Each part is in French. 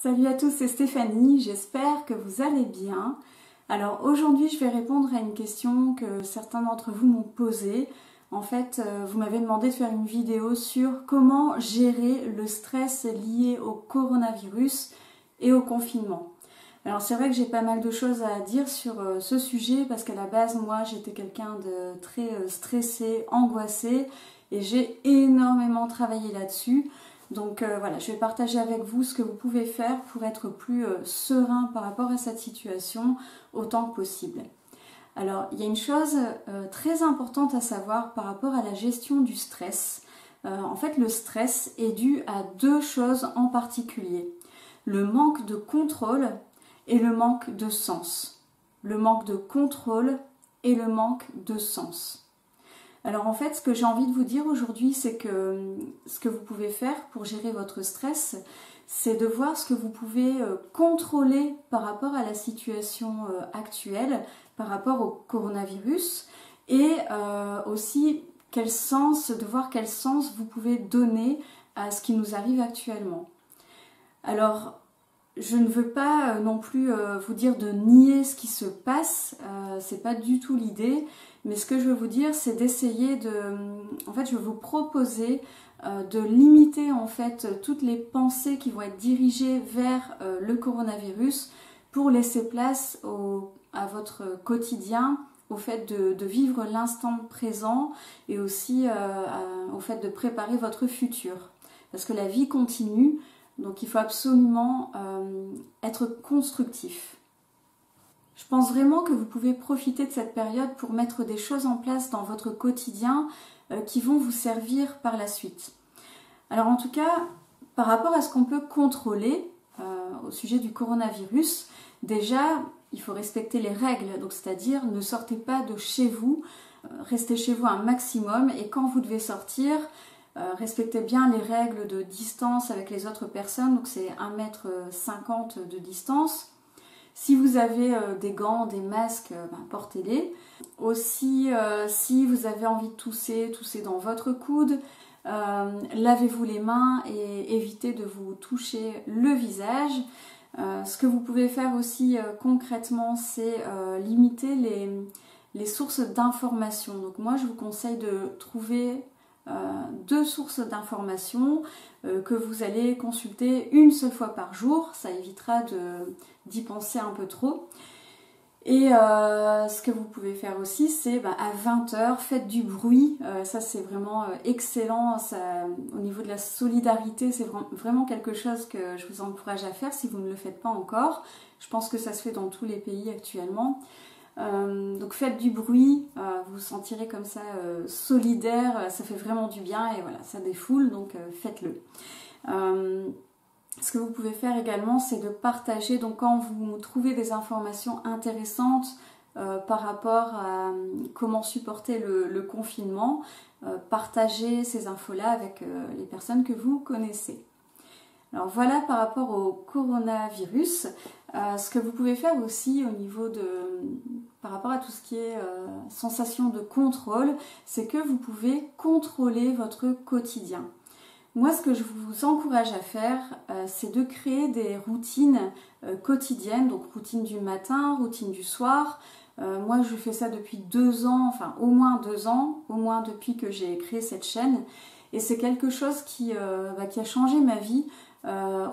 Salut à tous, c'est Stéphanie, j'espère que vous allez bien. Alors aujourd'hui je vais répondre à une question que certains d'entre vous m'ont posée. En fait, vous m'avez demandé de faire une vidéo sur comment gérer le stress lié au coronavirus et au confinement. Alors c'est vrai que j'ai pas mal de choses à dire sur ce sujet parce qu'à la base moi j'étais quelqu'un de très stressé, angoissé et j'ai énormément travaillé là-dessus. Donc voilà, je vais partager avec vous ce que vous pouvez faire pour être plus serein par rapport à cette situation autant que possible. Alors, il y a une chose très importante à savoir par rapport à la gestion du stress. En fait, le stress est dû à deux choses en particulier. Le manque de contrôle et le manque de sens. Le manque de contrôle et le manque de sens. Alors en fait, ce que j'ai envie de vous dire aujourd'hui, c'est que ce que vous pouvez faire pour gérer votre stress, c'est de voir ce que vous pouvez contrôler par rapport à la situation actuelle, par rapport au coronavirus, et aussi de voir quel sens vous pouvez donner à ce qui nous arrive actuellement. Alors, je ne veux pas non plus vous dire de nier ce qui se passe, c'est pas du tout l'idée, mais ce que je veux vous dire, c'est d'essayer en fait, je veux vous proposer de limiter en fait toutes les pensées qui vont être dirigées vers le coronavirus pour laisser place à votre quotidien, au fait de vivre l'instant présent et aussi au fait de préparer votre futur. Parce que la vie continue. Donc il faut absolument être constructif. Je pense vraiment que vous pouvez profiter de cette période pour mettre des choses en place dans votre quotidien qui vont vous servir par la suite. Alors en tout cas, par rapport à ce qu'on peut contrôler au sujet du coronavirus, déjà il faut respecter les règles, donc c'est-à-dire ne sortez pas de chez vous, restez chez vous un maximum et quand vous devez sortir, respectez bien les règles de distance avec les autres personnes, donc c'est 1,50 m de distance. Si vous avez des gants, des masques, portez-les. Aussi, si vous avez envie de tousser dans votre coude. Lavez-vous les mains et évitez de vous toucher le visage. Ce que vous pouvez faire aussi concrètement, c'est limiter les sources d'information. Donc moi, je vous conseille de trouver deux sources d'informations que vous allez consulter une seule fois par jour, ça évitera d'y penser un peu trop. Et ce que vous pouvez faire aussi, c'est à 20 h, faites du bruit, ça c'est vraiment excellent, au niveau de la solidarité, c'est vraiment quelque chose que je vous encourage à faire si vous ne le faites pas encore. Je pense que ça se fait dans tous les pays actuellement. Donc faites du bruit, vous vous sentirez comme ça solidaire, ça fait vraiment du bien et voilà, ça défoule, donc faites-le. Ce que vous pouvez faire également, c'est de partager, donc quand vous trouvez des informations intéressantes par rapport à comment supporter le confinement, partagez ces infos-là avec les personnes que vous connaissez. Alors voilà par rapport au coronavirus. Ce que vous pouvez faire aussi au niveau par rapport à tout ce qui est sensation de contrôle, c'est que vous pouvez contrôler votre quotidien. Moi, ce que je vous encourage à faire, c'est de créer des routines quotidiennes, donc routine du matin, routine du soir. Moi, je fais ça depuis 2 ans, enfin au moins 2 ans, au moins depuis que j'ai créé cette chaîne. Et c'est quelque chose qui a changé ma vie,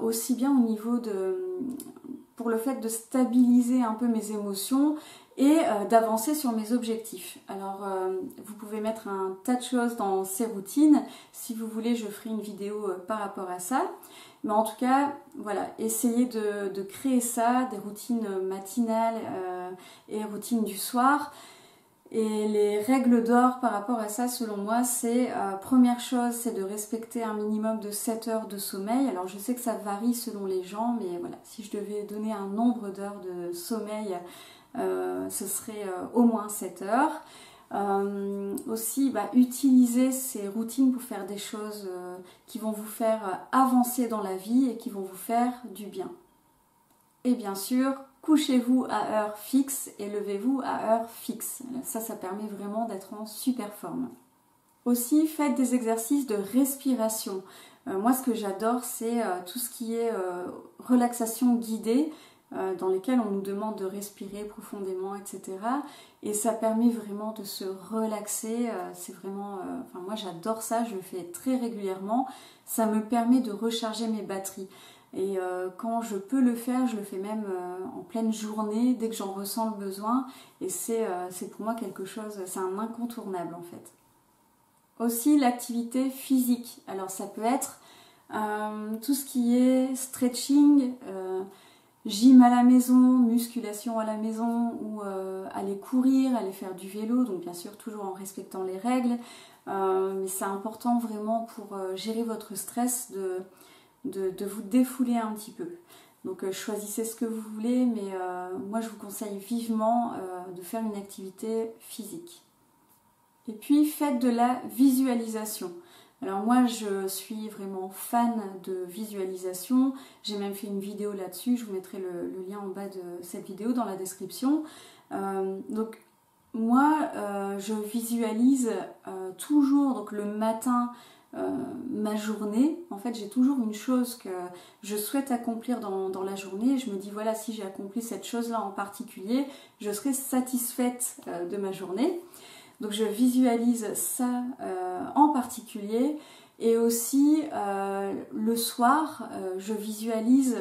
aussi bien au niveau pour le fait de stabiliser un peu mes émotions et d'avancer sur mes objectifs. Alors vous pouvez mettre un tas de choses dans ces routines. Si vous voulez, je ferai une vidéo par rapport à ça. Mais en tout cas, voilà, essayez de créer ça, des routines matinales et routines du soir. Et les règles d'or par rapport à ça, selon moi, c'est première chose, c'est de respecter un minimum de 7 heures de sommeil. Alors je sais que ça varie selon les gens, mais voilà, si je devais donner un nombre d'heures de sommeil, ce serait au moins 7 heures. Aussi, utilisez ces routines pour faire des choses qui vont vous faire avancer dans la vie et qui vont vous faire du bien. Et bien sûr, couchez-vous à heure fixe et levez-vous à heure fixe. Ça permet vraiment d'être en super forme. Aussi, faites des exercices de respiration. Moi, ce que j'adore, c'est tout ce qui est relaxation guidée, dans lesquelles on nous demande de respirer profondément, etc. Et ça permet vraiment de se relaxer. C'est vraiment, enfin moi j'adore ça, je le fais très régulièrement. Ça me permet de recharger mes batteries. Et quand je peux le faire, je le fais même en pleine journée, dès que j'en ressens le besoin. Et c'est pour moi quelque chose, c'est un incontournable en fait. Aussi l'activité physique. Alors ça peut être tout ce qui est stretching, gym à la maison, musculation à la maison, ou aller courir, aller faire du vélo, donc bien sûr toujours en respectant les règles, mais c'est important vraiment pour gérer votre stress de vous défouler un petit peu. Donc choisissez ce que vous voulez, mais moi je vous conseille vivement de faire une activité physique. Et puis faites de la visualisation. Alors moi je suis vraiment fan de visualisation, j'ai même fait une vidéo là-dessus, je vous mettrai le lien en bas de cette vidéo dans la description. Donc moi je visualise toujours, donc le matin, ma journée. En fait j'ai toujours une chose que je souhaite accomplir dans la journée, je me dis voilà, si j'ai accompli cette chose-là en particulier, je serai satisfaite de ma journée. Donc je visualise ça en particulier, et aussi le soir je visualise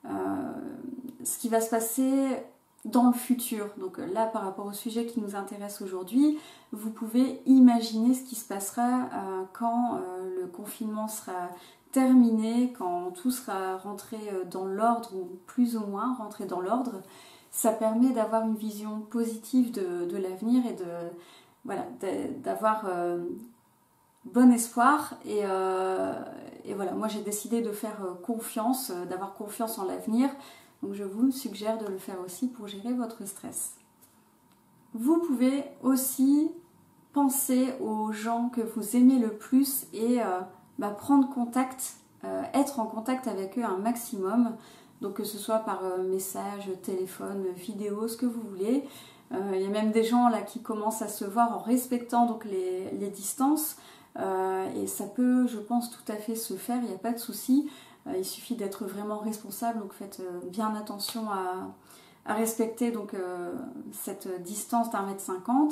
ce qui va se passer dans le futur. Donc là par rapport au sujet qui nous intéresse aujourd'hui, vous pouvez imaginer ce qui se passera quand le confinement sera terminé, quand tout sera rentré dans l'ordre, ou plus ou moins rentré dans l'ordre. Ça permet d'avoir une vision positive de l'avenir et voilà, d'avoir bon espoir. Et voilà, moi j'ai décidé de faire confiance, d'avoir confiance en l'avenir. Donc je vous suggère de le faire aussi pour gérer votre stress. Vous pouvez aussi penser aux gens que vous aimez le plus et prendre contact, être en contact avec eux un maximum. Donc que ce soit par message, téléphone, vidéo, ce que vous voulez. Il y a même des gens là qui commencent à se voir en respectant donc les distances. Et ça peut, je pense, tout à fait se faire, il n'y a pas de souci. Il suffit d'être vraiment responsable, donc faites bien attention à respecter donc, cette distance d'1,50 m.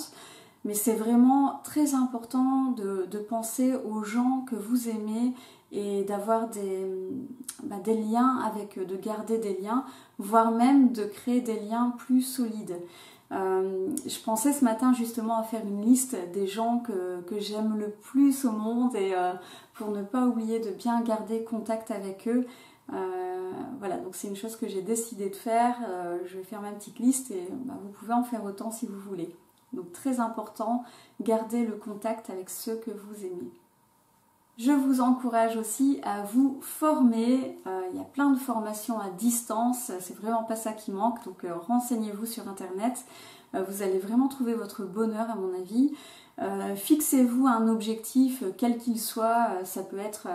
Mais c'est vraiment très important de penser aux gens que vous aimez et d'avoir des liens avec eux, de garder des liens, voire même de créer des liens plus solides. Je pensais ce matin justement à faire une liste des gens que j'aime le plus au monde, et pour ne pas oublier de bien garder contact avec eux. Voilà, donc c'est une chose que j'ai décidé de faire. Je vais faire ma petite liste et vous pouvez en faire autant si vous voulez. Donc très important, gardez le contact avec ceux que vous aimez. Je vous encourage aussi à vous former. Il y a plein de formations à distance, c'est vraiment pas ça qui manque, donc renseignez-vous sur internet. Vous allez vraiment trouver votre bonheur à mon avis. Fixez-vous un objectif, quel qu'il soit. Ça peut être,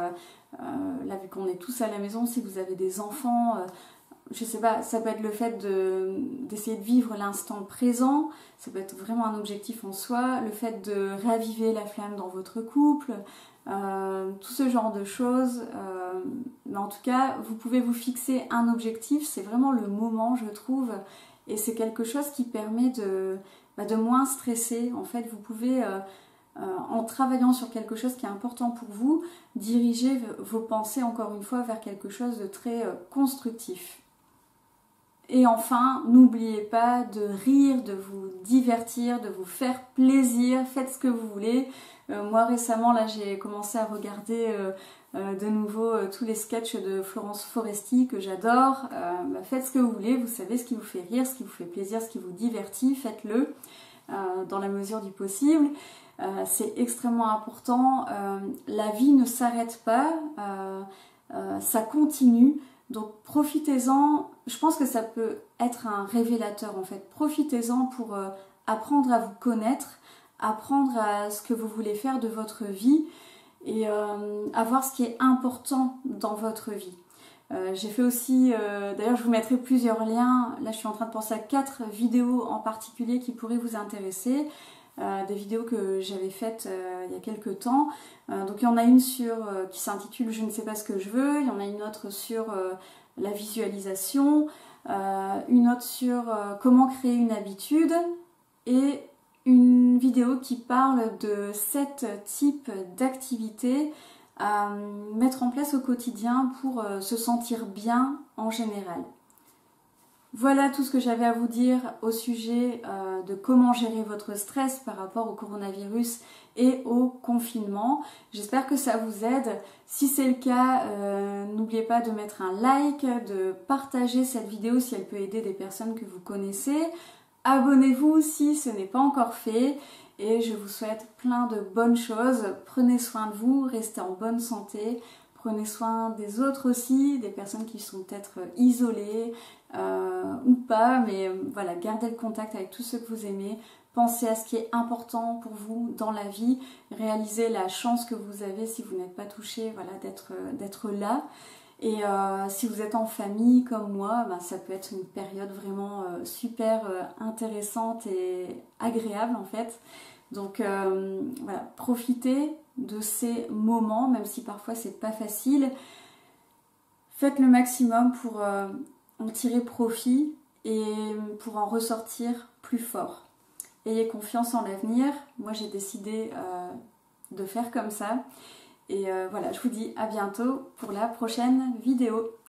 là vu qu'on est tous à la maison, si vous avez des enfants, je sais pas, ça peut être le fait d'essayer de vivre l'instant présent, ça peut être vraiment un objectif en soi, le fait de raviver la flamme dans votre couple, tout ce genre de choses. Mais en tout cas, vous pouvez vous fixer un objectif, c'est vraiment le moment, je trouve, et c'est quelque chose qui permet de moins stresser. En fait, vous pouvez, en travaillant sur quelque chose qui est important pour vous, diriger vos pensées encore une fois vers quelque chose de très constructif. Et enfin, n'oubliez pas de rire, de vous divertir, de vous faire plaisir, faites ce que vous voulez. Moi récemment, là j'ai commencé à regarder de nouveau tous les sketchs de Florence Foresti que j'adore. Faites ce que vous voulez, vous savez ce qui vous fait rire, ce qui vous fait plaisir, ce qui vous divertit, faites-le dans la mesure du possible. C'est extrêmement important. La vie ne s'arrête pas, ça continue. Donc profitez-en, je pense que ça peut être un révélateur en fait. Profitez-en pour apprendre à vous connaître, apprendre à ce que vous voulez faire de votre vie et à voir ce qui est important dans votre vie. J'ai fait aussi, d'ailleurs je vous mettrai plusieurs liens, là je suis en train de penser à 4 vidéos en particulier qui pourraient vous intéresser. des vidéos que j'avais faites il y a quelques temps. Donc il y en a une qui s'intitule Je ne sais pas ce que je veux, il y en a une autre sur la visualisation, une autre sur comment créer une habitude et une vidéo qui parle de 7 types d'activités à mettre en place au quotidien pour se sentir bien en général. Voilà tout ce que j'avais à vous dire au sujet de comment gérer votre stress par rapport au coronavirus et au confinement. J'espère que ça vous aide. Si c'est le cas, n'oubliez pas de mettre un like, de partager cette vidéo si elle peut aider des personnes que vous connaissez. Abonnez-vous si ce n'est pas encore fait et je vous souhaite plein de bonnes choses. Prenez soin de vous, restez en bonne santé. Prenez soin des autres aussi, des personnes qui sont peut-être isolées ou pas, mais voilà, gardez le contact avec tous ceux que vous aimez. Pensez à ce qui est important pour vous dans la vie. Réalisez la chance que vous avez si vous n'êtes pas touché, voilà, d'être là. Et si vous êtes en famille comme moi, ben, ça peut être une période vraiment super intéressante et agréable en fait. Donc voilà, profitez de ces moments, même si parfois c'est pas facile. Faites le maximum pour en tirer profit et pour en ressortir plus fort. Ayez confiance en l'avenir. Moi j'ai décidé de faire comme ça. Et voilà, je vous dis à bientôt pour la prochaine vidéo.